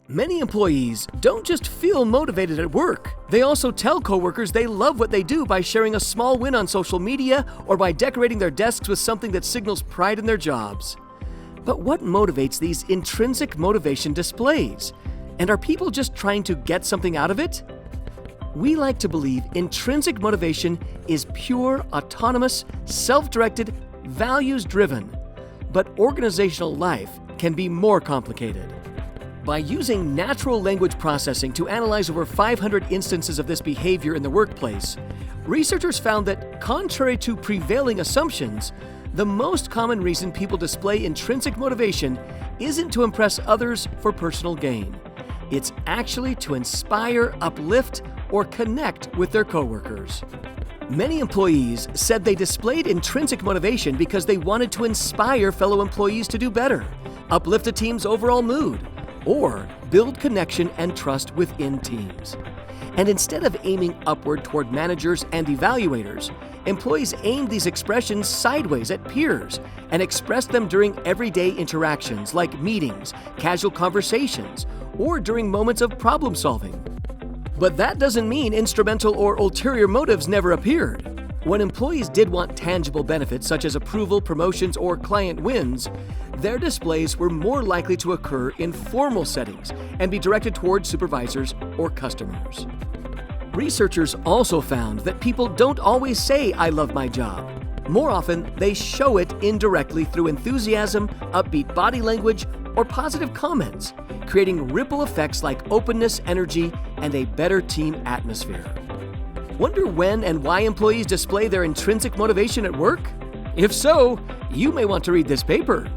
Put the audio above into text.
Many employees don't just feel motivated at work. They also tell coworkers they love what they do by sharing a small win on social media or by decorating their desks with something that signals pride in their jobs. But what motivates these intrinsic motivation displays? And are people just trying to get something out of it? We like to believe intrinsic motivation is pure, autonomous, self-directed, values-driven. But organizational life can be more complicated. By using natural language processing to analyze over 500 instances of this behavior in the workplace, researchers found that, contrary to prevailing assumptions, the most common reason people display intrinsic motivation isn't to impress others for personal gain. It's actually to inspire, uplift, or connect with their coworkers. Many employees said they displayed intrinsic motivation because they wanted to inspire fellow employees to do better, uplift a team's overall mood, or build connection and trust within teams. And instead of aiming upward toward managers and evaluators, employees aimed these expressions sideways at peers and expressed them during everyday interactions like meetings, casual conversations, or during moments of problem solving. But that doesn't mean instrumental or ulterior motives never appeared. When employees did want tangible benefits such as approval, promotions, or client wins, their displays were more likely to occur in formal settings and be directed toward supervisors or customers. Researchers also found that people don't always say, "I love my job." More often, they show it indirectly through enthusiasm, upbeat body language, or positive comments, creating ripple effects like openness, energy, and a better team atmosphere. Wonder when and why employees display their intrinsic motivation at work? If so, you may want to read this paper.